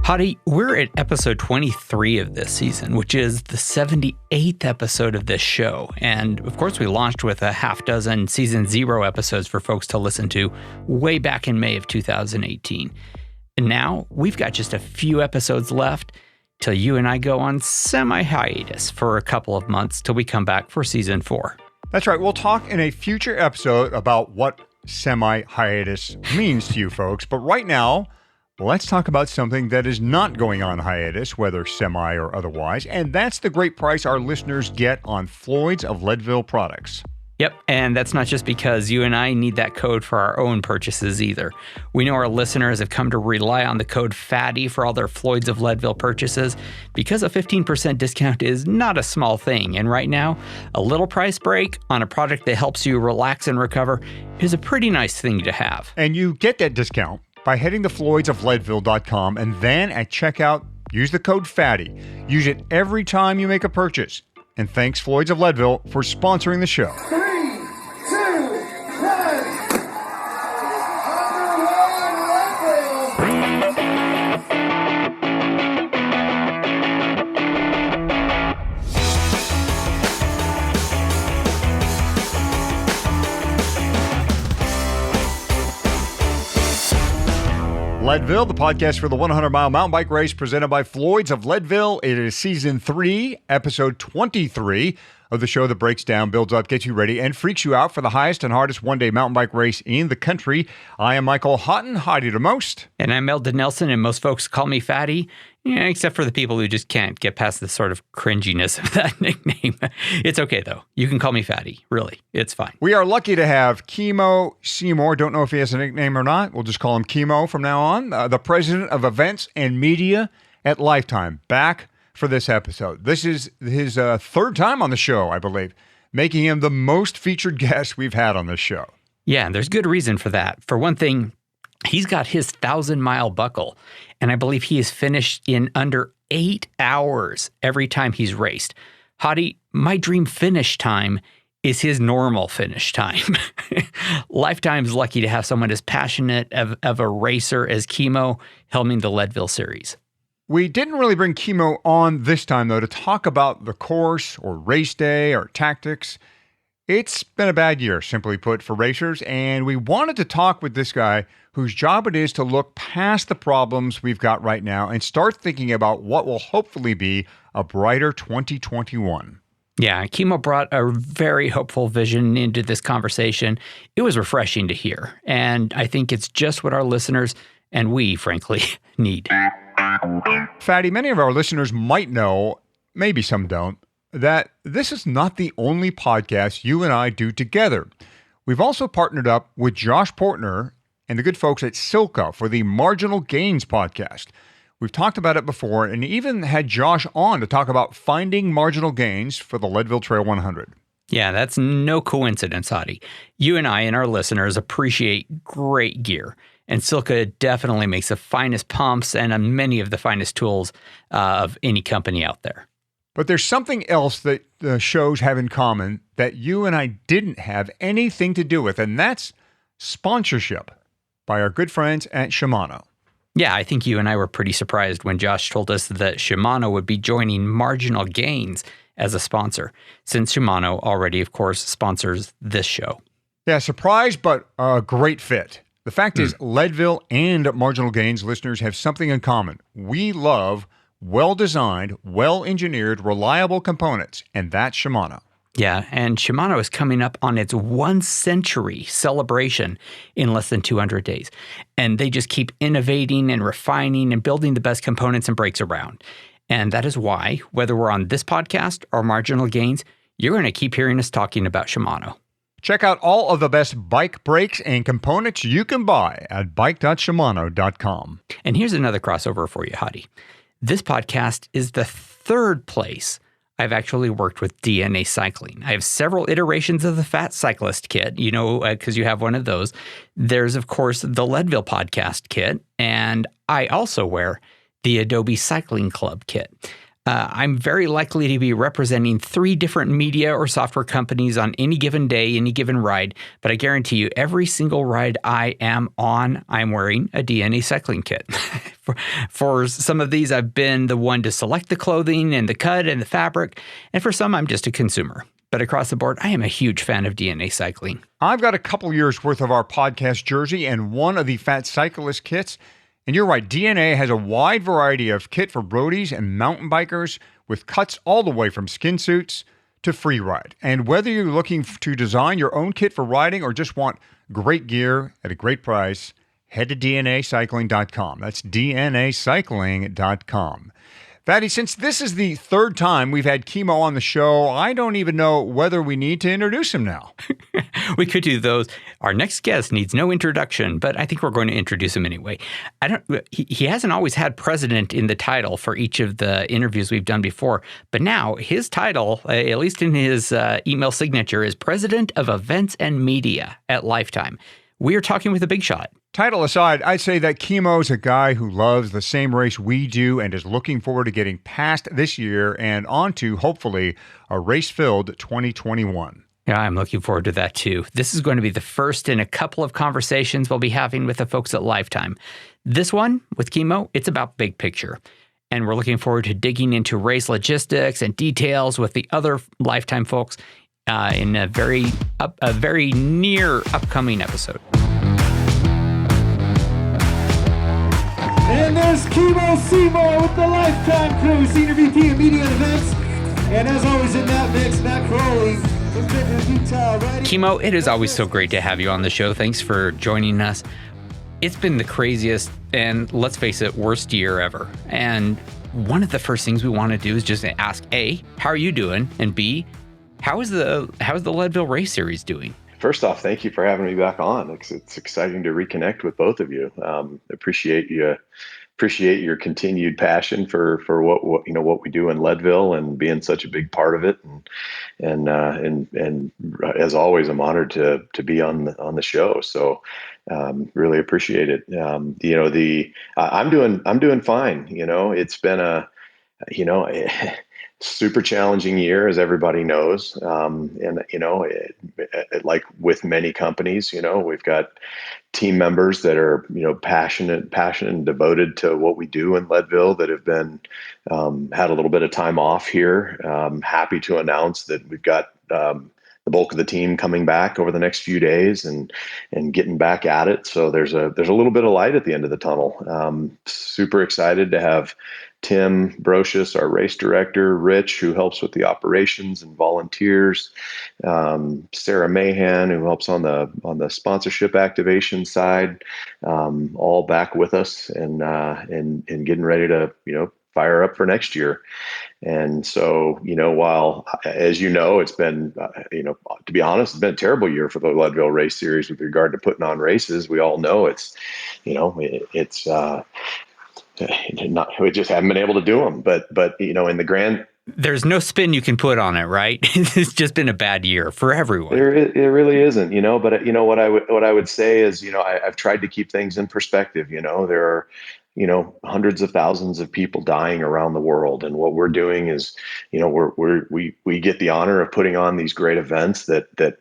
Hottie, we're at episode 23 of this season, which is the 78th episode of this show. And of course, we launched with a half dozen season 0 episodes for folks to listen to way back in May of 2018. And now we've got just a few episodes left till you and I go on semi-hiatus for a couple of months till we come back for season 4. That's right. We'll talk in a future episode about what semi-hiatus means to you folks. But right now, let's talk about something that is not going on hiatus, whether semi or otherwise, and that's the great price our listeners get on Floyd's of Leadville products. Yep, and that's not just because you and I need that code for our own purchases either. We know our listeners have come to rely on the code FATTY for all their Floyd's of Leadville purchases because a 15% discount is not a small thing, and right now, a little price break on a product that helps you relax and recover is a pretty nice thing to have. And you get that discount by heading to floydsofleadville.com and then at checkout, use the code FATTY. Use it every time you make a purchase. And thanks Floyd's of Leadville for sponsoring the show. 3, 2, 1. Leadville, the podcast for the 100-mile mountain bike race presented by Floyd's of Leadville. It is season 3, episode 23 of the show that breaks down, builds up, gets you ready, and freaks you out for the highest and hardest one-day mountain bike race in the country. I am Michael Houghton, Hottie to most. And I'm Eldon Nelson, and most folks call me Fatty, except for the people who just can't get past the sort of cringiness of that nickname. It's okay, though. You can call me Fatty. Really, it's fine. We are lucky to have Kimo Seymour. Don't know if he has a nickname or not. We'll just call him Kimo from now on. The president of events and media at Lifetime, back for this episode. This is his third time on the show, I believe, making him the most featured guest we've had on this show. Yeah, and there's good reason for that. For one thing, he's got his 1,000-mile buckle, and I believe he is finished in under 8 hours every time he's raced. Hottie, my dream finish time is his normal finish time. Lifetime's lucky to have someone as passionate of a racer as Kimo helming the Leadville series. We didn't really bring Kimo on this time, though, to talk about the course or race day or tactics. It's been a bad year, simply put, for racers, and we wanted to talk with this guy whose job it is to look past the problems we've got right now and start thinking about what will hopefully be a brighter 2021. Yeah, Kimo brought a very hopeful vision into this conversation. It was refreshing to hear, and I think it's just what our listeners and we, frankly, need. Fatty, many of our listeners might know, maybe some don't, that this is not the only podcast you and I do together. We've also partnered up with Josh Portner and the good folks at Silka for the Marginal Gains podcast. We've talked about it before and even had Josh on to talk about finding marginal gains for the Leadville Trail 100. Yeah, that's no coincidence, Hottie. You and I and our listeners appreciate great gear. And Silka definitely makes the finest pumps and many of the finest tools of any company out there. But there's something else that the shows have in common that you and I didn't have anything to do with, and that's sponsorship by our good friends at Shimano. Yeah, I think you and I were pretty surprised when Josh told us that Shimano would be joining Marginal Gains as a sponsor, since Shimano already, of course, sponsors this show. Yeah, surprise, but a great fit. The fact is, Leadville and Marginal Gains listeners have something in common. We love well-designed, well-engineered, reliable components, and that's Shimano. Yeah, and Shimano is coming up on its 1-century celebration in less than 200 days. And they just keep innovating and refining and building the best components and brakes around. And that is why, whether we're on this podcast or Marginal Gains, you're going to keep hearing us talking about Shimano. Check out all of the best bike brakes and components you can buy at bike.shimano.com. And here's another crossover for you, Hottie. This podcast is the third place I've actually worked with DNA Cycling. I have several iterations of the Fat Cyclist kit, because you have one of those. There's, of course, the Leadville podcast kit, and I also wear the Adobe Cycling Club kit. I'm very likely to be representing 3 different media or software companies on any given day, any given ride, but I guarantee you every single ride I am on, I'm wearing a DNA cycling kit. For some of these, I've been the one to select the clothing and the cut and the fabric. And for some, I'm just a consumer. But across the board, I am a huge fan of DNA cycling. I've got a couple years worth of our podcast jersey and one of the Fat Cyclist kits. And you're right, DNA has a wide variety of kit for roadies and mountain bikers with cuts all the way from skin suits to free ride. And whether you're looking to design your own kit for riding or just want great gear at a great price, head to DNAcycling.com. That's DNAcycling.com. Fatty, since this is the third time we've had Kimo on the show, I don't even know whether we need to introduce him now. We could do those. Our next guest needs no introduction, but I think we're going to introduce him anyway. He hasn't always had president in the title for each of the interviews we've done before, but now his title, at least in his email signature, is President of Events and Media at Lifetime. We are talking with a big shot. Title aside, I'd say that Kimo's a guy who loves the same race we do and is looking forward to getting past this year and on to, hopefully, a race-filled 2021. Yeah, I'm looking forward to that too. This is going to be the first in a couple of conversations we'll be having with the folks at Lifetime. This one, with Kimo, it's about big picture. And we're looking forward to digging into race logistics and details with the other Lifetime folks in a very near upcoming episode. And there's Kimo Seymour with the Lifetime crew, Senior VP of Media and Events. And as always in that mix, Matt Crowley from Fitness Utah. Kimo, it is always so great to have you on the show. Thanks for joining us. It's been the craziest and, let's face it, worst year ever. And one of the first things we want to do is just ask, A, how are you doing? And B, how is the Leadville Race Series doing? First off, thank you for having me back on. It's exciting to reconnect with both of you. Appreciate your continued passion for what we do in Leadville and being such a big part of it. And as always, I'm honored to be on the show. So really appreciate it. I'm doing fine. It's been super challenging year, as everybody knows. Like with many companies, we've got team members that are, passionate and devoted to what we do in Leadville that have been, had a little bit of time off here. Happy to announce that we've got, the bulk of the team coming back over the next few days and getting back at it. So there's a little bit of light at the end of the tunnel. Super excited to have Tim Brocious, our race director, Rich, who helps with the operations and volunteers, Sarah Mahan, who helps on the sponsorship activation side, all back with us and getting ready to, fire up for next year. And so, while, as it's been, to be honest, it's been a terrible year for the Leadville Race Series with regard to putting on races. We all know we just haven't been able to do them. But in the grand, there's no spin you can put on it, right? It's just been a bad year for everyone. It really isn't, But what I would say is, I've tried to keep things in perspective. There are hundreds of thousands of people dying around the world, and what we're doing is, we get the honor of putting on these great events that are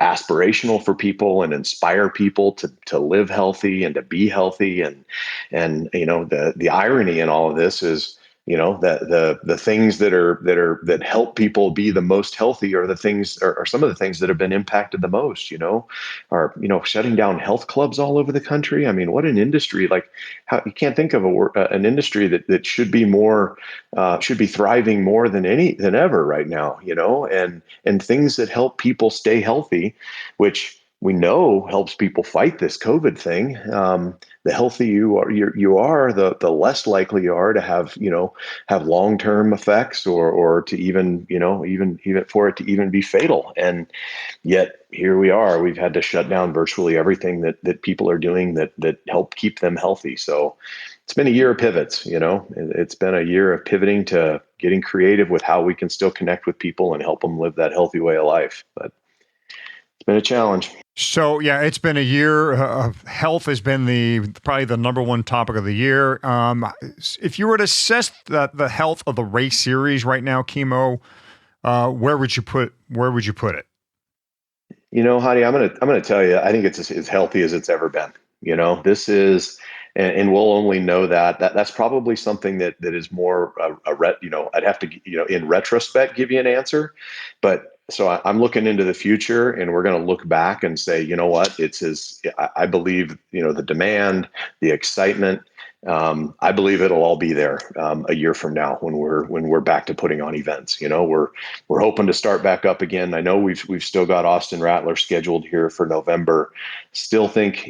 aspirational for people and inspire people to live healthy and to be healthy, and the irony in all of this is, the things that help people be the most healthy are the things, or some of the things that have been impacted the most, are shutting down health clubs all over the country. I mean, what an industry! Like, how you can't think of an industry that should be thriving more than ever right now, and things that help people stay healthy, which we know helps people fight this COVID thing. The healthier you are, the less likely you are to have long-term effects or to even for it to even be fatal. And yet here we are. We've had to shut down virtually everything that people are doing that help keep them healthy. So it's been a year of pivots. It's been a year of pivoting to getting creative with how we can still connect with people and help them live that healthy way of life. But it's been a challenge. So, yeah, it's been a year. Health has been probably the number one topic of the year. If you were to assess the health of the race series right now, Kimo, where would you put it? Hadi, I'm gonna tell you, I think it's as healthy as it's ever been. This is, and we'll only know that's probably something that is more I'd have to, in retrospect, give you an answer. But so I'm looking into the future, and we're going to look back and say, you know what, I believe, the demand, the excitement. I believe it'll all be there a year from now when we're back to putting on events. We're hoping to start back up again. I know we've still got Austin Rattler scheduled here for November. Still think,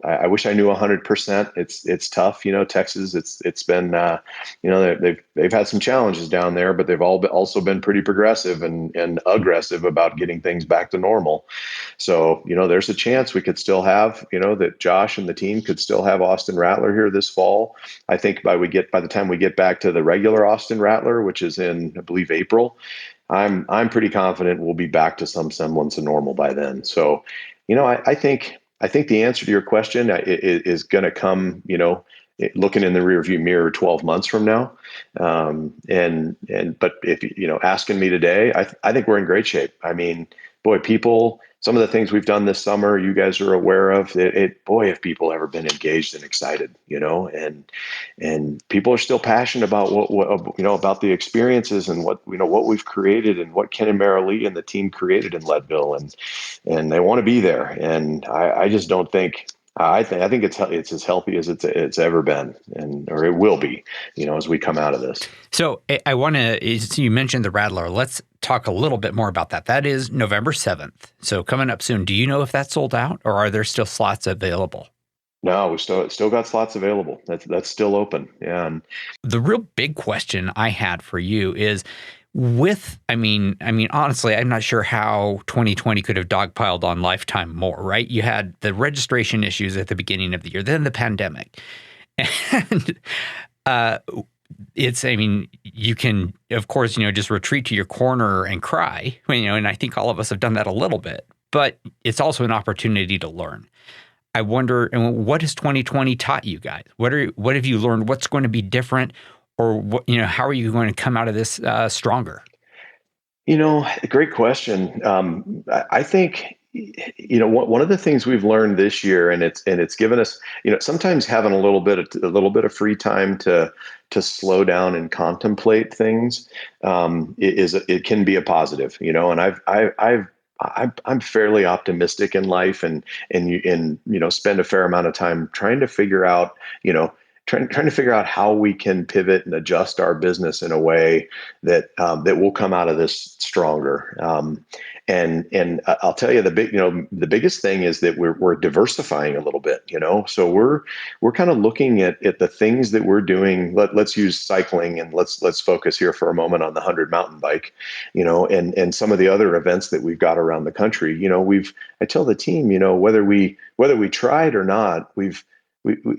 I wish I knew 100%. It's tough, Texas. It's been they've had some challenges down there, but they've also been pretty progressive and aggressive about getting things back to normal. So, there's a chance we could still have, that Josh and the team could still have Austin Rattler here this fall. I think by the time we get back to the regular Austin Rattler, which is in, I believe, April, I'm pretty confident we'll be back to some semblance of normal by then. So, I think the answer to your question is going to come, looking in the rearview mirror 12 months from now. But if asking me today, I think we're in great shape. I mean, boy, some of the things we've done this summer, you guys are aware of boy, have people ever been engaged and excited, and people are still passionate about what about the experiences and what we've created and what Ken and Marilee and the team created in Leadville, and they want to be there. And I just don't think, I think it's as healthy as it's ever been, or it will be, as we come out of this. So I want to, you mentioned the Rattler. Let's talk a little bit more about that. That is November 7th. So coming up soon. Do you know if that's sold out, or are there still slots available? No, we still got slots available. That's still open. Yeah. And the real big question I had for you is, honestly, I'm not sure how 2020 could have dogpiled on Lifetime more, right? You had the registration issues at the beginning of the year, then the pandemic. And you can, of course, just retreat to your corner and cry, and I think all of us have done that a little bit, but it's also an opportunity to learn. I wonder, what has 2020 taught you guys? What have you learned? What's going to be different? Or what, how are you going to come out of this stronger? Great question. I think, one of the things we've learned this year, and it's given us, sometimes having a little bit of free time to slow down and contemplate things, it can be a positive, and I'm fairly optimistic in life, and spend a fair amount of time trying to figure out, trying to figure out how we can pivot and adjust our business in a way that will come out of this stronger. And I'll tell you, the biggest thing is that we're diversifying a little bit, so we're kind of looking at the things that we're doing. Let's use cycling, and let's focus here for a moment on the 100 mountain bike, and some of the other events that we've got around the country. I tell the team, whether we tried or not,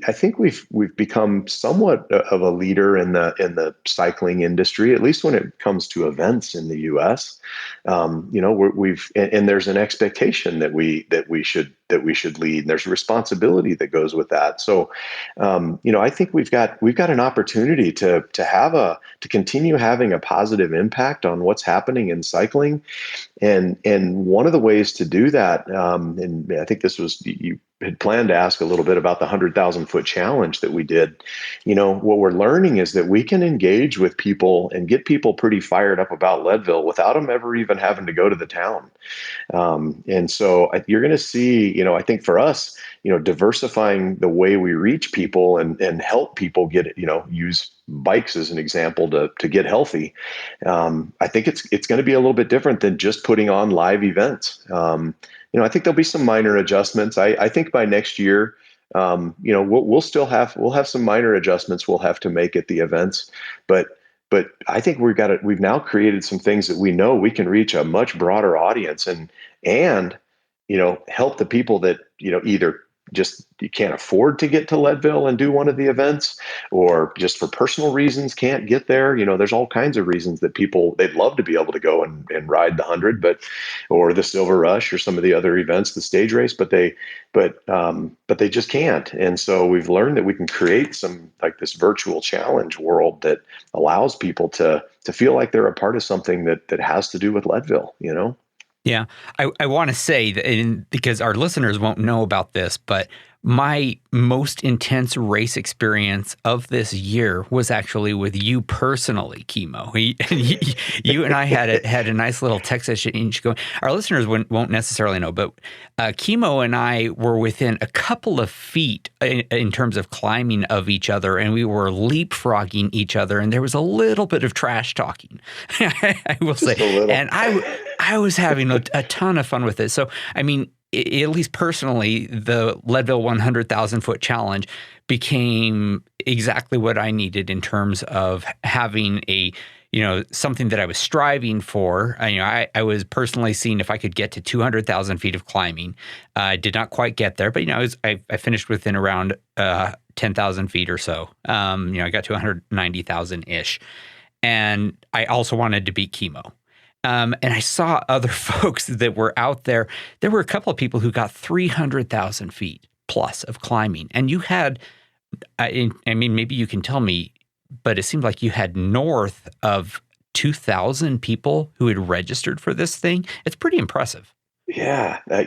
I think we've become somewhat of a leader in the cycling industry, at least when it comes to events in the U.S. And there's an expectation that we should lead, and there's a responsibility that goes with that. So, I think we've got an opportunity to continue having a positive impact on what's happening in cycling, and one of the ways to do that, and I think you had planned to ask a little bit about the 100,000 foot challenge that we did. What we're learning is that we can engage with people and get people pretty fired up about Leadville without them ever even having to go to the town. And so you're going to see, I think for us, diversifying the way we reach people and help people get, use bikes as an example to get healthy. I think it's going to be a little bit different than just putting on live events. I think there'll be some minor adjustments. I think by next year, we'll have some minor adjustments we'll have to make at the events, but I think we've now created some things that we know we can reach a much broader audience and help the people that, either just you can't afford to get to Leadville and do one of the events, or just for personal reasons can't get there. There's all kinds of reasons that they'd love to be able to go and ride the 100, or the Silver Rush, or some of the other events, the stage race, but they just can't. And so we've learned that we can create some, like, this virtual challenge world that allows people to feel like they're a part of something that has to do with Leadville, Yeah, I want to say that, because our listeners won't know about this, but My most intense race experience of this year was actually with you personally, Kimo. You and I had a nice little text exchange going. Our listeners won't necessarily know, but Kimo and I were within a couple of feet in terms of climbing of each other, and we were leapfrogging each other, and there was a little bit of trash talking, I will say. And I was having a ton of fun with it. So, I mean, at least personally, the Leadville 100,000-foot challenge became exactly what I needed in terms of having something that I was striving for. I was personally seeing if I could get to 200,000 feet of climbing. I did not quite get there, but I finished within around 10,000 feet or so. I got to 190,000-ish. And I also wanted to beat Kimo. And I saw other folks that were out there. There were a couple of people who got 300,000 feet plus of climbing. And you had, I mean, maybe you can tell me, but it seemed like you had north of 2,000 people who had registered for this thing. It's pretty impressive. Yeah, I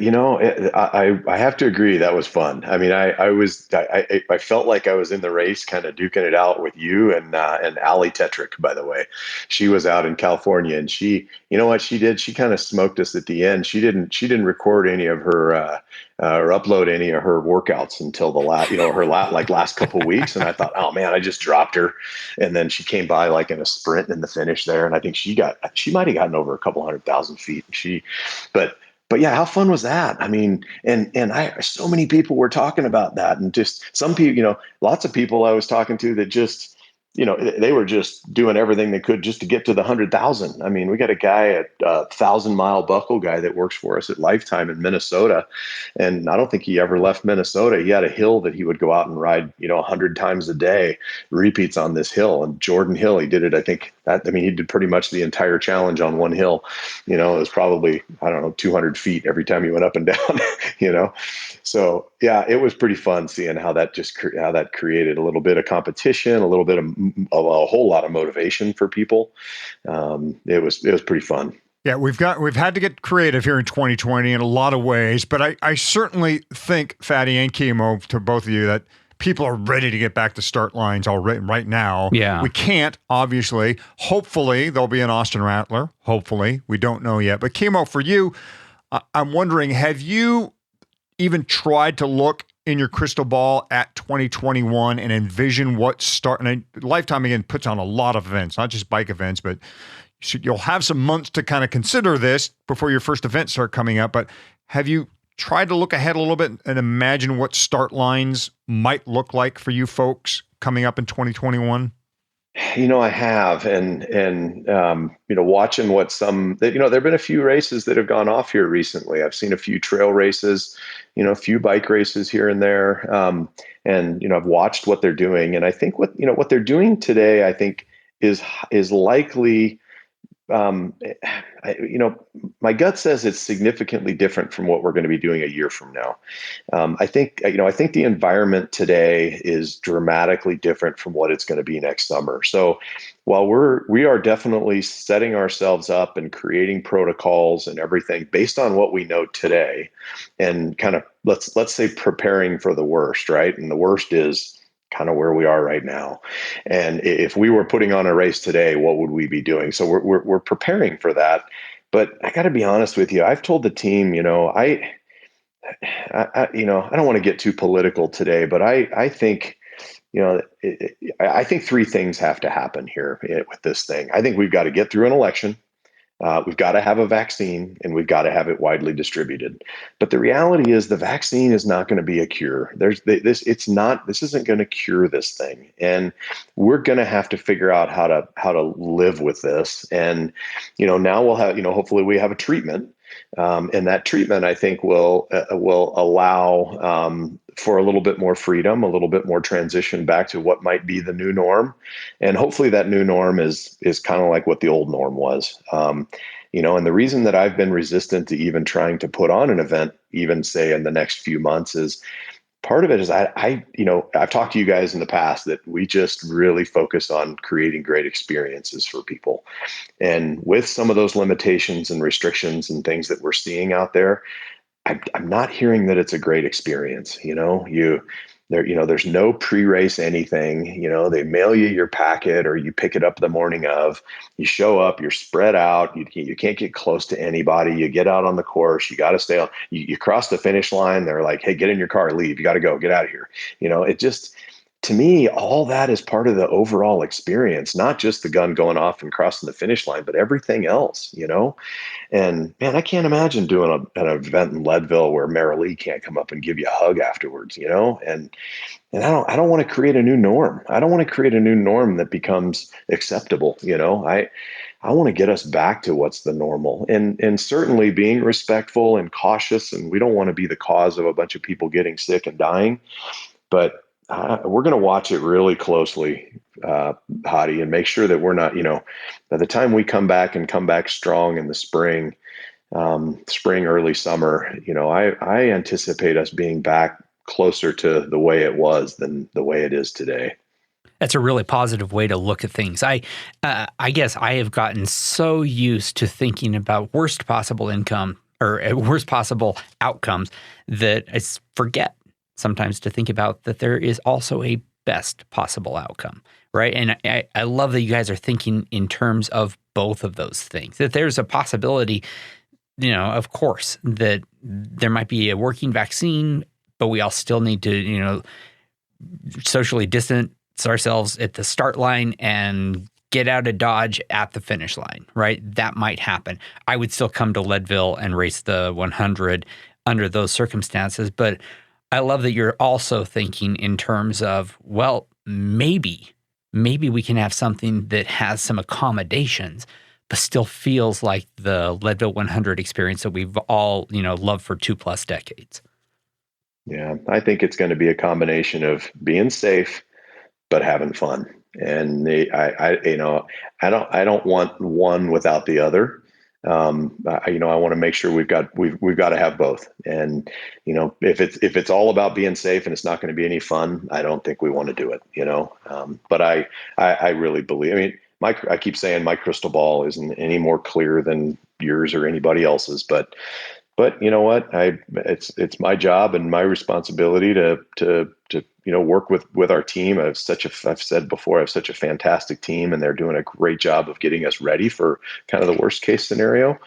have to agree that was fun. I mean, I felt like I was in the race, kind of duking it out with you and Ali Tetrick. By the way, she was out in California, and you know what she did? She kind of smoked us at the end. She didn't record any of her or upload any of her workouts until the last couple of weeks. And I thought, oh man, I just dropped her. And then she came by like in a sprint in the finish there, and I think she might have gotten over a couple 100,000 feet. But yeah, how fun was that? I mean, and so many people were talking about that, and just some people, lots of people I was talking to that just, they were just doing everything they could just to get to the 100,000. I mean, we got a guy at 1,000-mile buckle guy that works for us at Lifetime in Minnesota. And I don't think he ever left Minnesota. He had a hill that he would go out and ride, 100 times a day, repeats on this hill. And Jordan Hill, he did it, he did pretty much the entire challenge on one hill. It was probably, 200 feet every time he went up and down, So yeah, it was pretty fun seeing how that created a little bit of competition, a little bit of a whole lot of motivation for people. It was pretty fun. Yeah, we've had to get creative here in 2020 in a lot of ways, but I certainly think, Fatty and Kimo, to both of you, that people are ready to get back to start lines already right now. Yeah. We can't, obviously. Hopefully, there'll be an Austin Rattler. Hopefully. We don't know yet. But Kimo, for you, I'm wondering, have you even tried to look in your crystal ball at 2021 and envision what's starting? And Lifetime, again, puts on a lot of events, not just bike events, but you'll have some months to kind of consider this before your first events start coming up. But have you tried to look ahead a little bit and imagine what start lines might look like for you folks coming up in 2021? I have, and watching what there have been a few races that have gone off here recently. I've seen a few trail races, a few bike races here and there. And I've watched what they're doing. And I think what they're doing today, I think is likely, my gut says it's significantly different from what we're going to be doing a year from now. I think the environment today is dramatically different from what it's going to be next summer. So while we are definitely setting ourselves up and creating protocols and everything based on what we know today, and kind of let's say preparing for the worst, right? And the worst is kind of where we are right now. And if we were putting on a race today, what would we be doing? So we're preparing for that. But I got to be honest with you. I've told the team, I don't want to get too political today, but I think, I think three things have to happen here with this thing. I think we've got to get through an election. We've got to have a vaccine, and we've got to have it widely distributed. But the reality is the vaccine is not going to be a cure. This isn't going to cure this thing. And we're going to have to figure out how to live with this. And, now we'll have, hopefully we have a treatment. And that treatment, I think, will allow for a little bit more freedom, a little bit more transition back to what might be the new norm. And hopefully that new norm is kind of like what the old norm was. And the reason that I've been resistant to even trying to put on an event, even say in the next few months, is part of it is I've talked to you guys in the past that we just really focus on creating great experiences for people. And with some of those limitations and restrictions and things that we're seeing out there, I'm not hearing that it's a great experience. There's no pre-race anything. They mail you your packet or you pick it up the morning of. You show up, you're spread out. You can't get close to anybody. You get out on the course. You got to stay on. You cross the finish line. They're like, hey, get in your car, leave. You got to go, get out of here. It just, to me, all that is part of the overall experience, not just the gun going off and crossing the finish line, but everything else. And man, I can't imagine doing an event in Leadville where Marilee can't come up and give you a hug afterwards, and I don't want to create a new norm. I don't want to create a new norm that becomes acceptable. I want to get us back to what's the normal, and certainly being respectful and cautious. And we don't want to be the cause of a bunch of people getting sick and dying, but we're going to watch it really closely, Hadi, and make sure that we're not, by the time we come back strong in the spring, early summer, I anticipate us being back closer to the way it was than the way it is today. That's a really positive way to look at things. I guess I have gotten so used to thinking about worst possible worst possible outcomes that I forget sometimes to think about that there is also a best possible outcome, right? And I love that you guys are thinking in terms of both of those things, that there's a possibility, of course, that there might be a working vaccine, but we all still need to, socially distance ourselves at the start line and get out of Dodge at the finish line, right? That might happen. I would still come to Leadville and race the 100 under those circumstances, but I love that you're also thinking in terms of, well, maybe we can have something that has some accommodations, but still feels like the Leadville 100 experience that we've all, loved for 2+ decades. Yeah, I think it's going to be a combination of being safe, but having fun. And I don't want one without the other. I want to make sure we've got to have both. And, if it's all about being safe and it's not going to be any fun, I don't think we want to do it, but I really believe, I keep saying my crystal ball isn't any more clear than yours or anybody else's, but you know what, it's my job and my responsibility to work with our team. I've said before, I have such a fantastic team, and they're doing a great job of getting us ready for kind of the worst case scenario.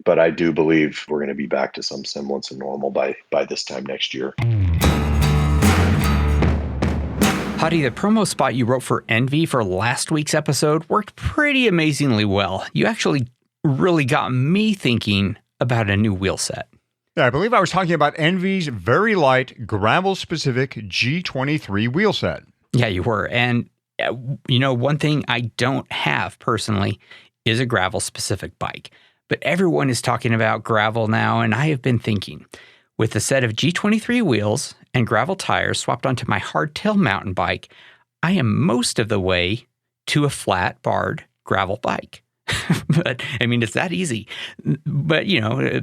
But I do believe we're going to be back to some semblance of normal by this time next year. Hadi, the promo spot you wrote for Envy for last week's episode worked pretty amazingly well. You actually really got me thinking about a new wheel set. Yeah, I believe I was talking about Envy's very light, gravel-specific G23 wheel set. Yeah, you were. And, one thing I don't have personally is a gravel-specific bike. But everyone is talking about gravel now, and I have been thinking, with a set of G23 wheels and gravel tires swapped onto my hardtail mountain bike, I am most of the way to a flat-barred gravel bike. But it's that easy. But,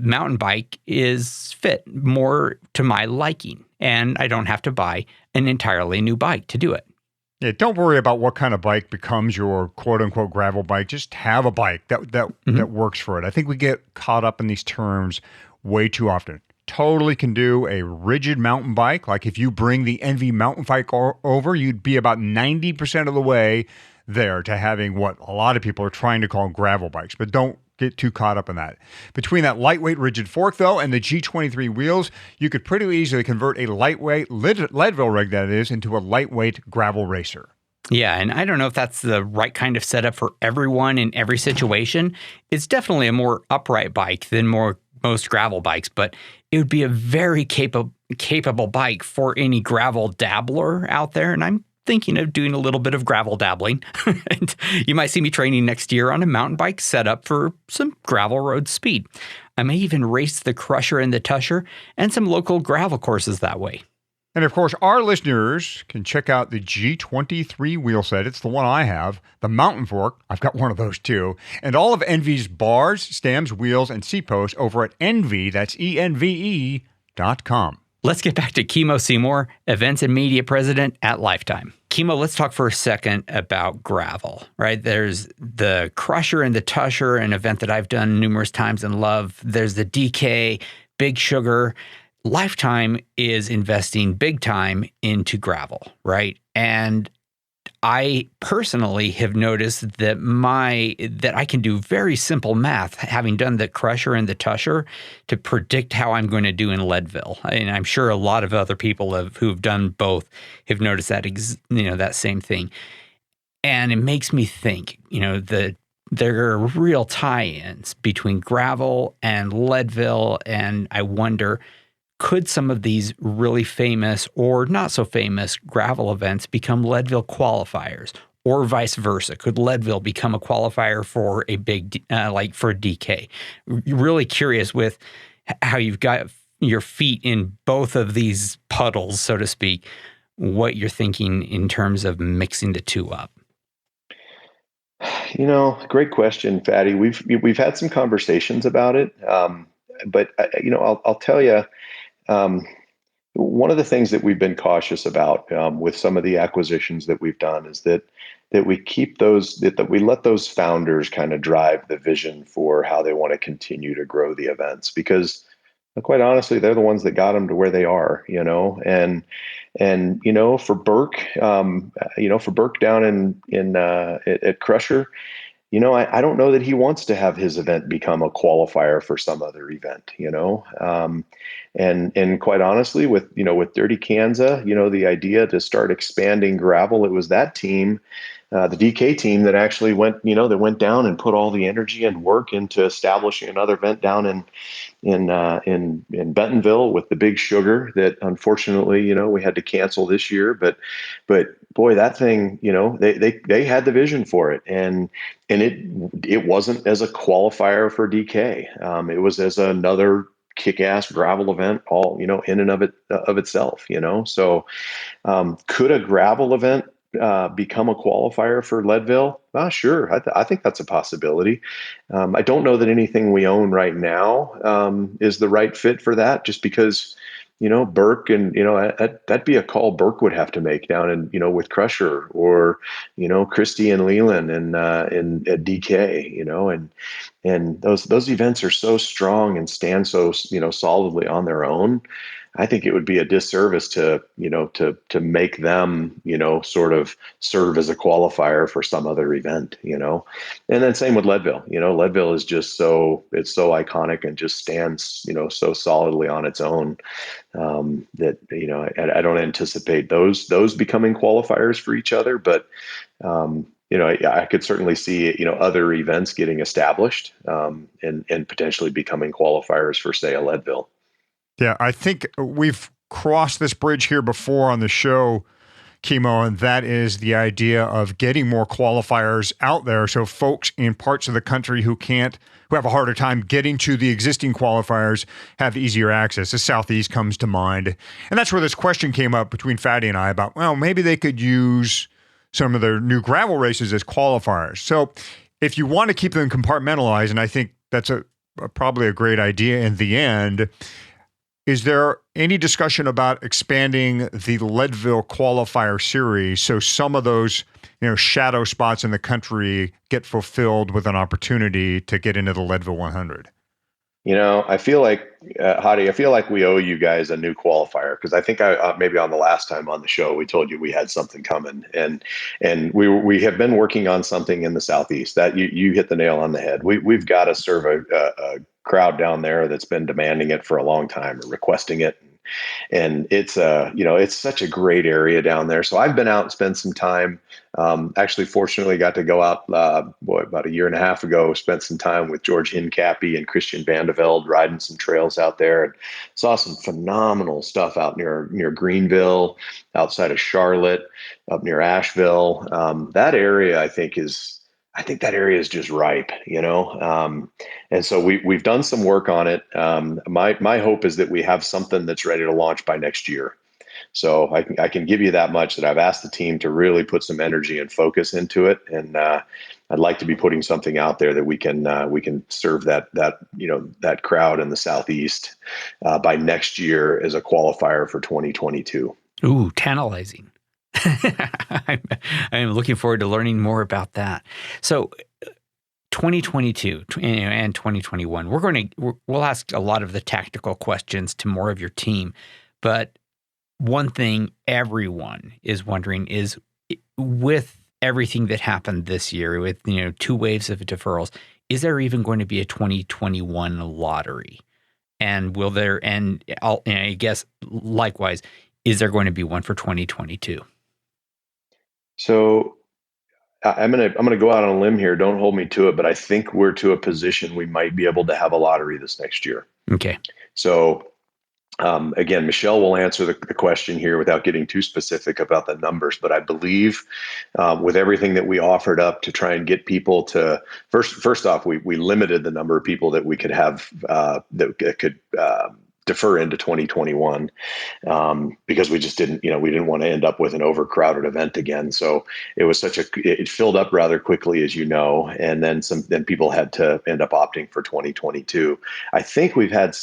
mountain bike is fit more to my liking, and I don't have to buy an entirely new bike to do it. Yeah, don't worry about what kind of bike becomes your quote unquote gravel bike. Just have a bike that works for it. I think we get caught up in these terms way too often. Totally can do a rigid mountain bike. Like if you bring the Envy mountain bike over, you'd be about 90% of the way there to having what a lot of people are trying to call gravel bikes, but don't get too caught up in that. Between that lightweight rigid fork, though, and the G23 wheels, you could pretty easily convert a lightweight Leadville rig, that is, into a lightweight gravel racer. Yeah, and I don't know if that's the right kind of setup for everyone in every situation. It's definitely a more upright bike than most gravel bikes, but it would be a very capable bike for any gravel dabbler out there, and I'm thinking of doing a little bit of gravel dabbling. And you might see me training next year on a mountain bike set up for some gravel road speed. I may even race the Crusher and the Tusher and some local gravel courses that way. And of course, our listeners can check out the G23 wheel set. It's the one I have. The Mountain Fork, I've got one of those too. And all of Envy's bars, stems, wheels, and seat posts over at Envy, that's ENVE.com. Let's get back to Kimo Seymour, Events and Media President at Lifetime. Kimo, let's talk for a second about gravel, right? There's the Crusher and the Tusher, an event that I've done numerous times and love. There's the DK, Big Sugar. Lifetime is investing big time into gravel, right? And I personally have noticed that I can do very simple math, having done the Crusher and the Tusher, to predict how I'm going to do in Leadville. And I'm sure a lot of other people who've done both have noticed that that same thing. And it makes me think, that there are real tie-ins between gravel and Leadville, and I wonder, could some of these really famous or not so famous gravel events become Leadville qualifiers, or vice versa? Could Leadville become a qualifier for a big, for DK? Really curious with how you've got your feet in both of these puddles, so to speak, what you're thinking in terms of mixing the two up. Great question, Fatty. We've had some conversations about it, but I'll tell you. One of the things that we've been cautious about with some of the acquisitions that we've done is that we keep that we let those founders kind of drive the vision for how they want to continue to grow the events, because quite honestly, they're the ones that got them to where they are, and for Burke, down at Crusher, I don't know that he wants to have his event become a qualifier for some other event, and quite honestly, with Dirty Kanza, the idea to start expanding gravel, it was that team, the DK team, that actually went down and put all the energy and work into establishing another event down in Bentonville with the Big Sugar that unfortunately, we had to cancel this year, but boy, that thing, they had the vision for it, and it wasn't as a qualifier for DK. It was as another kick-ass gravel event, all in and of itself. So could a gravel event become a qualifier for Leadville? Sure. I think that's a possibility. I don't know that anything we own right now is the right fit for that, just because Burke, and that'd be a call Burke would have to make down in with Crusher, or Christie and Leland and at DK, and those events are so strong and stand so solidly on their own. I think it would be a disservice to make them, sort of serve as a qualifier for some other event, and then same with Leadville. Leadville is just it's so iconic and just stands, so solidly on its own, that, I don't anticipate those becoming qualifiers for each other, but, I could certainly see, other events getting established, and potentially becoming qualifiers for, say, a Leadville. Yeah, I think we've crossed this bridge here before on the show, Kimo, and that is the idea of getting more qualifiers out there, so folks in parts of the country who have a harder time getting to the existing qualifiers have easier access. The Southeast comes to mind. And that's where this question came up between Fatty and I about, well, maybe they could use some of their new gravel races as qualifiers. So if you want to keep them compartmentalized, and I think that's probably a great idea in the end, is there any discussion about expanding the Leadville qualifier series so some of those, shadow spots in the country get fulfilled with an opportunity to get into the Leadville 100? I feel like, Hadi, I feel like we owe you guys a new qualifier, because I think maybe on the last time on the show we told you we had something coming, and we have been working on something in the Southeast that you hit the nail on the head. We've got to serve a crowd down there that's been demanding it for a long time, or requesting it. And it's it's such a great area down there. So I've been out and spent some time. Actually, fortunately, got to go out about a year and a half ago. Spent some time with George Hincapie and Christian Vandevelde riding some trails out there, and saw some phenomenal stuff out near Greenville, outside of Charlotte, up near Asheville. That area, I think that area is just ripe, and so we've done some work on it. My hope is that we have something that's ready to launch by next year. So I can give you that much, that I've asked the team to really put some energy and focus into it, and I'd like to be putting something out there that we can serve that crowd in the Southeast by next year as a qualifier for 2022. Ooh, tantalizing. I'm, I'm looking forward to learning more about that. So 2022 and 2021, we'll ask a lot of the tactical questions to more of your team. But one thing everyone is wondering is, with everything that happened this year, with 2 waves of deferrals, is there even going to be a 2021 lottery? And will there? And I guess likewise, is there going to be one for 2022? So I'm gonna go out on a limb here. Don't hold me to it, but I think we're to a position we might be able to have a lottery this next year. Okay. So again, Michelle will answer the question here without getting too specific about the numbers, but I believe with everything that we offered up to try and get people to first off, we limited the number of people that we could have that could defer into 2021 because we just didn't, we didn't want to end up with an overcrowded event again. So it was it filled up rather quickly, as you know, and then people had to end up opting for 2022. I think we've had,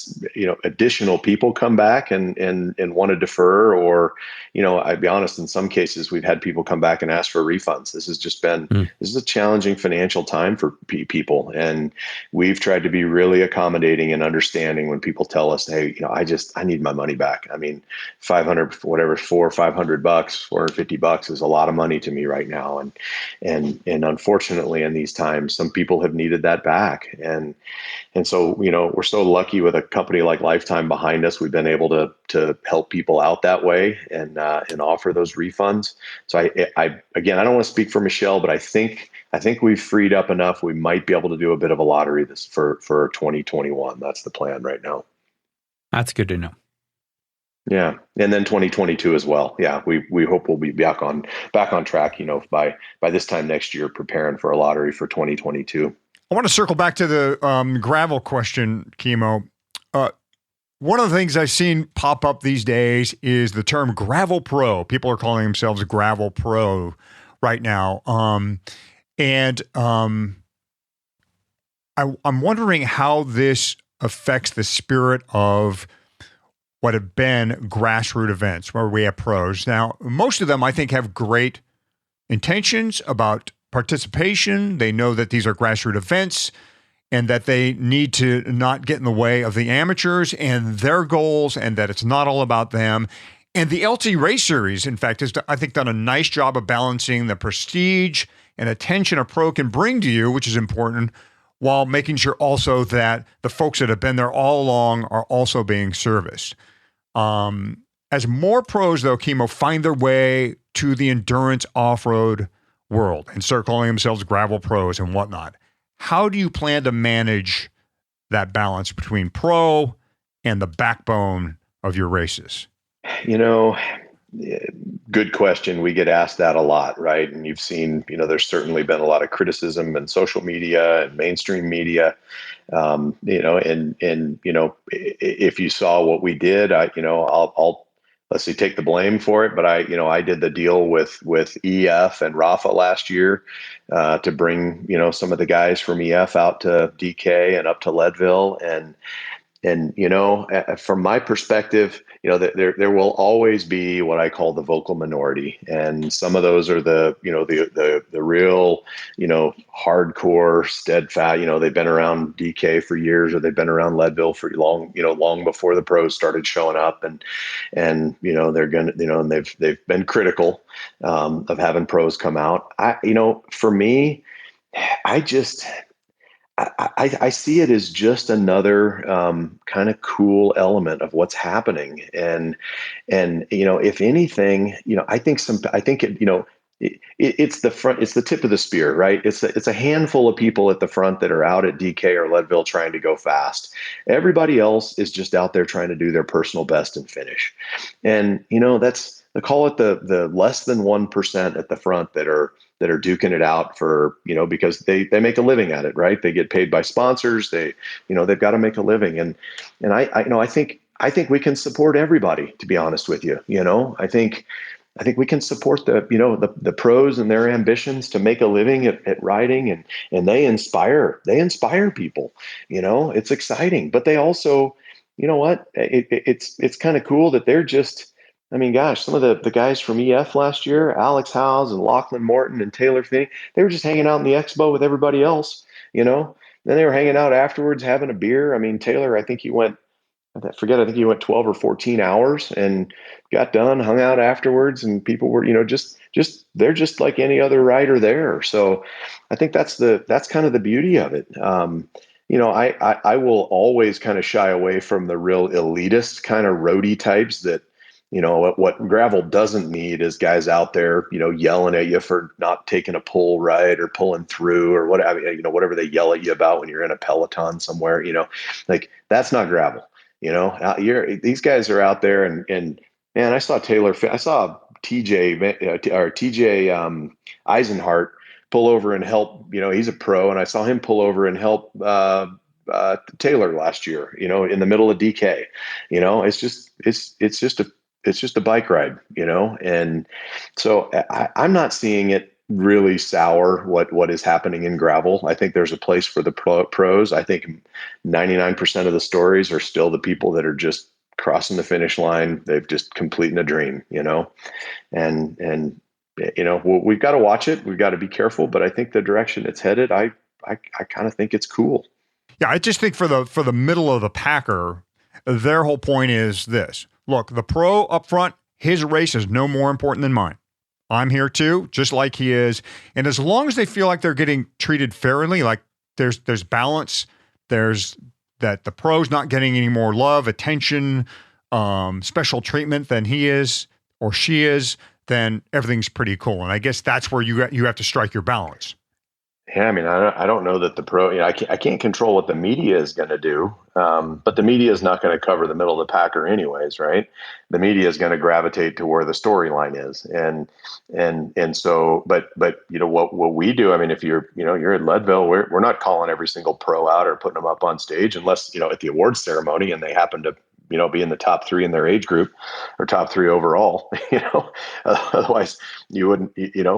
additional people come back and want to defer, or, I'd be honest, in some cases, we've had people come back and ask for refunds. This is a challenging financial time for people. And we've tried to be really accommodating and understanding when people tell us, hey, I need my money back. I mean, 500, whatever, $400 or $500, $450 is a lot of money to me right now. And unfortunately, in these times, some people have needed that back. And so, we're so lucky with a company like Lifetime behind us. We've been able to help people out that way and offer those refunds. So I again, I don't want to speak for Michelle, but I think we've freed up enough. We might be able to do a bit of a lottery for 2021. That's the plan right now. That's good to know. Yeah, and then 2022 as well. Yeah, we hope we'll be back on track. By this time next year, preparing for a lottery for 2022. I want to circle back to the gravel question, Kimo. One of the things I've seen pop up these days is the term gravel pro. People are calling themselves gravel pro right now. I'm wondering how this affects the spirit of what have been grassroots events where we have pros. Now, most of them, I think, have great intentions about participation. They know that these are grassroots events and that they need to not get in the way of the amateurs and their goals, and that it's not all about them. And the LT Race Series, in fact, has, I think, done a nice job of balancing the prestige and attention a pro can bring to you, which is important, while making sure also that the folks that have been there all along are also being serviced. As more pros, though, Kimo, find their way to the endurance off-road world and start calling themselves gravel pros and whatnot, how do you plan to manage that balance between pro and the backbone of your races? Good question. We get asked that a lot, right? And you've seen, there's certainly been a lot of criticism in social media and mainstream media. If you saw what we did, I'll let's see, take the blame for it. But I did the deal with EF and Rafa last year to bring, some of the guys from EF out to DK and up to Leadville. And from my perspective, there will always be what I call the vocal minority, and some of those are the real hardcore steadfast. They've been around DK for years, or they've been around Leadville for long before the pros started showing up, and they're gonna and they've been critical of having pros come out. For me, I see it as just another kind of cool element of what's happening, and if anything, it's the front, it's the tip of the spear, right? It's a handful of people at the front that are out at DK or Leadville trying to go fast. Everybody else is just out there trying to do their personal best and finish, and they call it the less than 1% at the front that are duking it out for, because they make a living at it, right? They get paid by sponsors. They've got to make a living. And I think we can support everybody, to be honest with you. I think we can support the pros and their ambitions to make a living at riding, and they inspire people. It's exciting, but they also, it's kind of cool that they're just I mean, gosh, some of the guys from EF last year, Alex Howes and Lachlan Morton and Taylor Finney, they were just hanging out in the expo with everybody else, you know. Then they were hanging out afterwards, having a beer. I mean, Taylor, I think he went 12 or 14 hours and got done, hung out afterwards, and people were, just they're just like any other rider there. So I think that's kind of the beauty of it. I will always kind of shy away from the real elitist kind of roadie types that, what gravel doesn't need is guys out there, yelling at you for not taking a pull right or pulling through or whatever, whatever they yell at you about when you're in a peloton somewhere, like that's not gravel. These guys are out there, and man, I saw TJ Eisenhart pull over and help. He's a pro, and I saw him pull over and help Taylor last year. In the middle of DK. It's just a bike ride. And so I'm not seeing it really sour what is happening in gravel. I think there's a place for the pros. I think 99% of the stories are still the people that are just crossing the finish line. They've just completing a dream, and we've got to watch it. We've got to be careful, but I think the direction it's headed, I kind of think it's cool. Yeah. I just think for the middle of the packer, their whole point is this: look, the pro up front, his race is no more important than mine. I'm here too, just like he is. And as long as they feel like they're getting treated fairly, like there's balance, there's that the pro's not getting any more love, attention, special treatment than he is or she is, then everything's pretty cool. And I guess that's where you have to strike your balance. Yeah, I mean, I don't know that the pro, I can't control what the media is going to do, but the media is not going to cover the middle of the packer anyways, right? The media is going to gravitate to where the storyline is, and so, but what we do, I mean, if you're at Leadville, we're not calling every single pro out or putting them up on stage unless at the awards ceremony and they happen to be in the top 3 in their age group or top 3 overall, otherwise you wouldn't,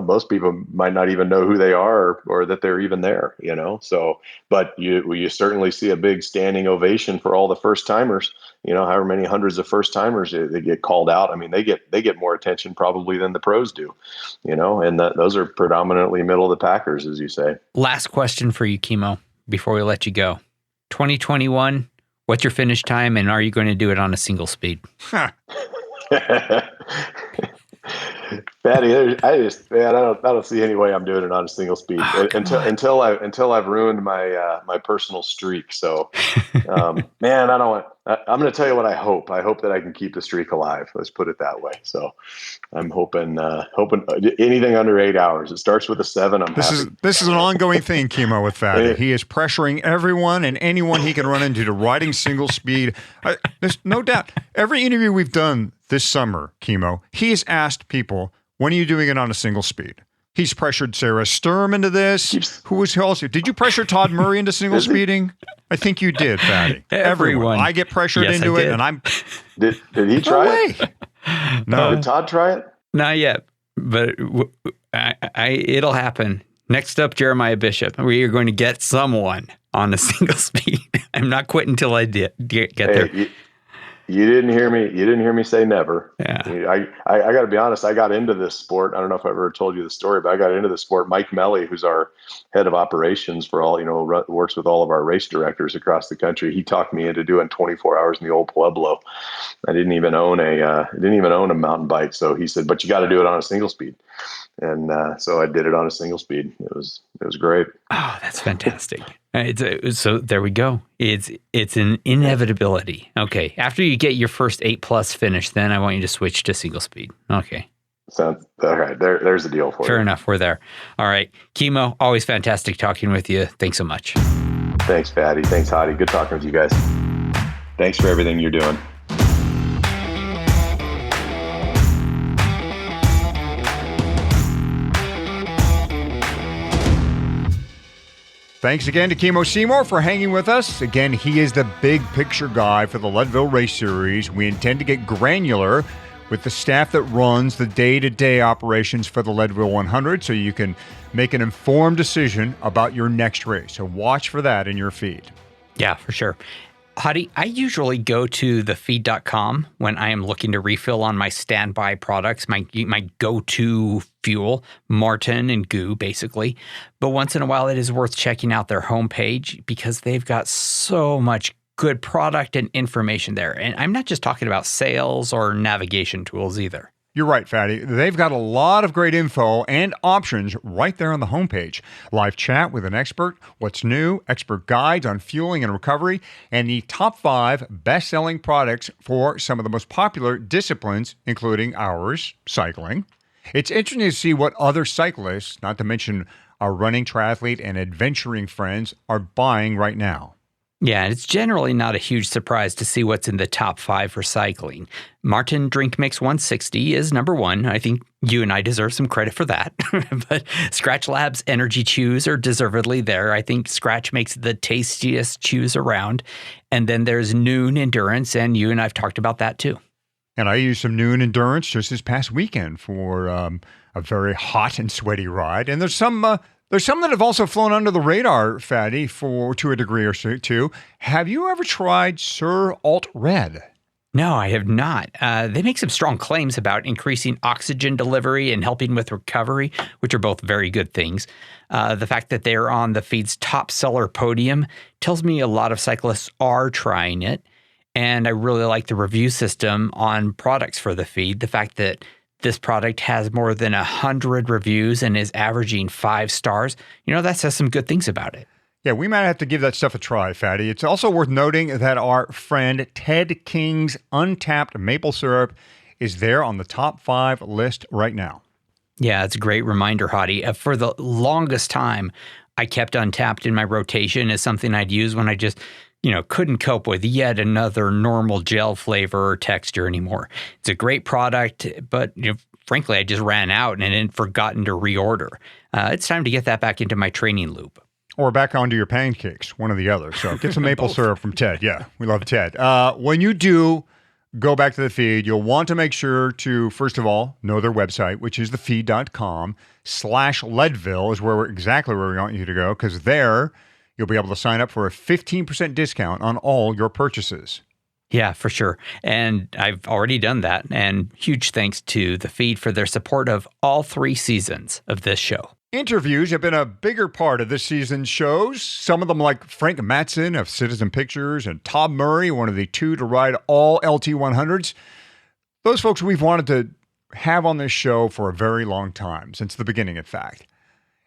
most people might not even know who they are or that they're even there, so, but you certainly see a big standing ovation for all the first timers, however many hundreds of first timers they get called out. I mean, they get more attention probably than the pros do, and those are predominantly middle of the packers, as you say. Last question for you, Kimo, before we let you go. 2021, what's your finish time, and are you going to do it on a single speed? Patty, I don't see any way I'm doing it on a single speed until I've ruined my personal streak. So, man, I'm going to tell you what I hope. I hope that I can keep the streak alive. Let's put it that way. So, I'm hoping anything under 8 hours. It starts with a 7. This is an ongoing thing, Kimo, with Fatty. He is pressuring everyone and anyone he can run into to riding single speed. There's no doubt. Every interview we've done this summer, Kimo, he has asked people, when are you doing it on a single speed? He's pressured Sarah Sturm into this. Who else? Did you pressure Todd Murray into single speeding? I think you did, Fatty. Everyone. I get pressured into it, and I'm. Did he try it? No. Did Todd try it? Not yet, but it'll happen. Next up, Jeremiah Bishop. We are going to get someone on a single speed. I'm not quitting until I get there. You didn't hear me. You didn't hear me say never. Yeah. I got to be honest. I got into this sport. I don't know if I've ever told you the story, but I got into the sport. Mike Melly, who's our head of operations for all, works with all of our race directors across the country. He talked me into doing 24 hours in the old Pueblo. I didn't even own a mountain bike. So he said, but you got to do it on a single speed. And so I did it on a single speed. It was great. Oh, that's fantastic. So there we go. It's an inevitability. Okay. After you get your first 8+ finish, then I want you to switch to single speed. Okay. Sounds all right. There's the deal for you. Fair enough. We're there. All right. Kimo, always fantastic talking with you. Thanks so much. Thanks, Patty. Thanks, Hottie. Good talking with you guys. Thanks for everything you're doing. Thanks again to Kimo Seymour for hanging with us. Again, he is the big picture guy for the Leadville Race Series. We intend to get granular with the staff that runs the day-to-day operations for the Leadville 100 so you can make an informed decision about your next race. So watch for that in your feed. Yeah, for sure. Hadi, I usually go to thefeed.com when I am looking to refill on my standby products, my go-to fuel, Martin and Goo, basically. But once in a while, it is worth checking out their homepage because they've got so much good product and information there. And I'm not just talking about sales or navigation tools either. You're right, Fatty. They've got a lot of great info and options right there on the homepage. Live chat with an expert, what's new, expert guides on fueling and recovery, and the top 5 best-selling products for some of the most popular disciplines, including ours, cycling. It's interesting to see what other cyclists, not to mention our running, triathlete, and adventuring friends, are buying right now. Yeah, it's generally not a huge surprise to see what's in the top 5 for cycling. Martin Drink Mix 160 is number 1. I think you and I deserve some credit for that. But Scratch Labs Energy Chews are deservedly there. I think Scratch makes the tastiest chews around. And then there's Noon Endurance, and you and I've talked about that too. And I used some Noon Endurance just this past weekend for a very hot and sweaty ride. And there's some that have also flown under the radar, Fatty, to a degree or two. Have you ever tried Sir Alt Red? No, I have not. They make some strong claims about increasing oxygen delivery and helping with recovery, which are both very good things. The fact that they're on the feed's top seller podium tells me a lot of cyclists are trying it. And I really like the review system on products for the feed. The fact that this product has more than 100 reviews and is averaging 5 stars, that says some good things about it. Yeah, we might have to give that stuff a try, Fatty. It's also worth noting that our friend Ted King's Untapped Maple Syrup is there on the top 5 list right now. Yeah, it's a great reminder, Hadi. For the longest time, I kept Untapped in my rotation as something I'd use when I just couldn't cope with yet another normal gel flavor or texture anymore. It's a great product, but frankly, I just ran out and had forgotten to reorder. It's time to get that back into my training loop. Or back onto your pancakes, one or the other. So get some maple syrup from Ted. Yeah, we love Ted. When you do go back to the feed, you'll want to make sure to, first of all, know their website, which is thefeed.com/Leadville is exactly where we want you to go, because there you'll be able to sign up for a 15% discount on all your purchases. Yeah, for sure. And I've already done that. And huge thanks to the feed for their support of all 3 seasons of this show. Interviews have been a bigger part of this season's shows. Some of them like Frank Mattson of Citizen Pictures and Tom Murray, one of the 2 to ride all LT100s. Those folks we've wanted to have on this show for a very long time, since the beginning, in fact.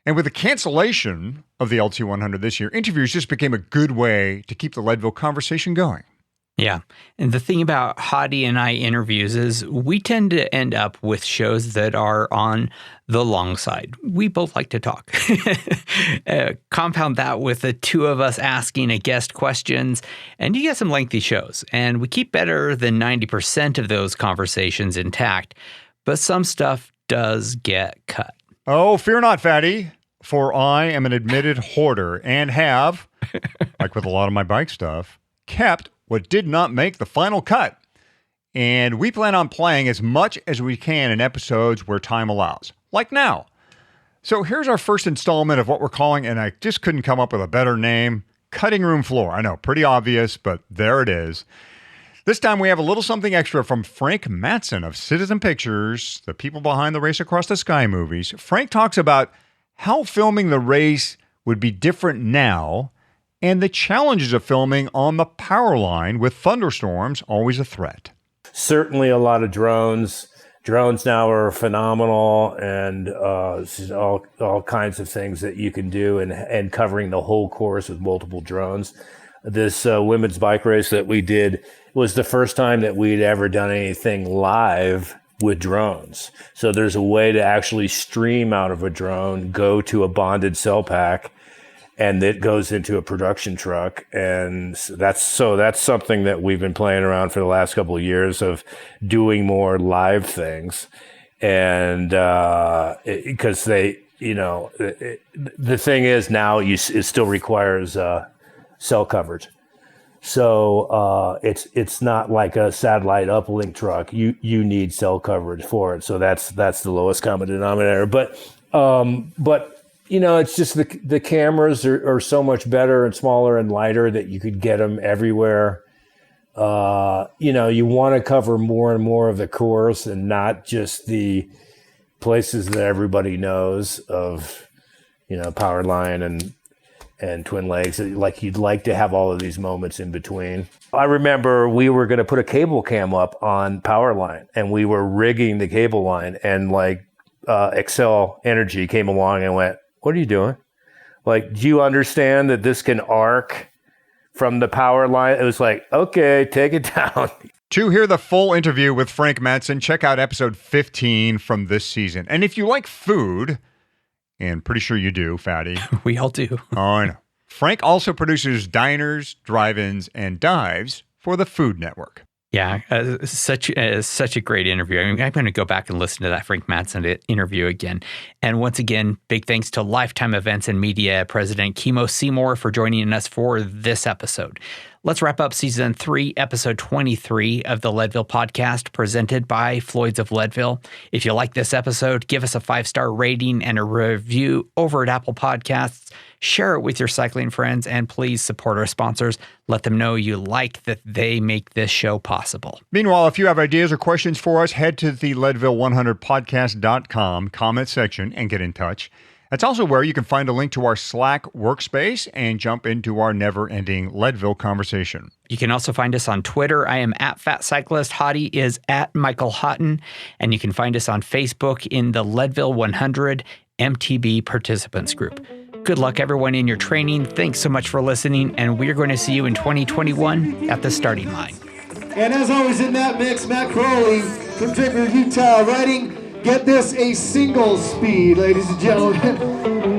And with the cancellation of the LT100 this year, interviews just became a good way to keep the Leadville conversation going. Yeah. And the thing about Hadi and I interviews is we tend to end up with shows that are on the long side. We both like to talk. Compound that with the 2 of us asking a guest questions, and you get some lengthy shows. And we keep better than 90% of those conversations intact, but some stuff does get cut. Oh, fear not, Fatty, for I am an admitted hoarder and have, like with a lot of my bike stuff, kept what did not make the final cut. And we plan on playing as much as we can in episodes where time allows, like now. So here's our first installment of what we're calling, and I just couldn't come up with a better name, Cutting Room Floor. I know, pretty obvious, but there it is. This time we have a little something extra from Frank Mattson of Citizen Pictures, the people behind the Race Across the Sky movies. Frank talks about how filming the race would be different now, and the challenges of filming on the power line with thunderstorms always a threat. Certainly a lot of drones. Drones now are phenomenal, and all kinds of things that you can do, and covering the whole course with multiple drones. This women's bike race that we did was the first time that we'd ever done anything live with drones. So there's a way to actually stream out of a drone, go to a bonded cell pack, and it goes into a production truck. And that's something that we've been playing around for the last couple of years, of doing more live things. And because the thing is now it still requires cell coverage. So it's not like a satellite uplink truck. You need cell coverage for it. So that's the lowest common denominator. But it's just the cameras are so much better and smaller and lighter that you could get them everywhere. You want to cover more and more of the course and not just the places that everybody knows of, Powerline and Twin Lakes. Like, you'd like to have all of these moments in between. I remember we were going to put a cable cam up on Powerline, and we were rigging the cable line, and Excel Energy came along and went, "What are you doing? Like, do you understand that this can arc from the power line?" It was like, "Okay, take it down." To hear the full interview with Frank Matson, check out episode 15 from this season. And if you like food, and pretty sure you do, Fatty. We all do. Oh, I know. Frank also produces diners, drive-ins, and dives for the Food Network. Yeah, such a great interview. I mean, I'm going to go back and listen to that Frank Matson interview again. And once again, big thanks to Lifetime Events and Media President Kimo Seymour for joining us for this episode. Let's wrap up Season 3, Episode 23 of the Leadville Podcast, presented by Floyd's of Leadville. If you like this episode, give us a 5-star rating and a review over at Apple Podcasts. Share it with your cycling friends, and please support our sponsors. Let them know you like that they make this show possible. Meanwhile, if you have ideas or questions for us, head to the Leadville100podcast.com comment section and get in touch. That's also where you can find a link to our Slack workspace and jump into our never-ending Leadville conversation. You can also find us on Twitter. I am at Fat Cyclist. Hottie is at Michael Houghton. And you can find us on Facebook in the Leadville 100 MTB Participants Group. Good luck, everyone, in your training. Thanks so much for listening, and we're going to see you in 2021 at the starting line. And as always in that mix, Matt Crowley from Leadville, Utah, riding, get this, a single speed, ladies and gentlemen.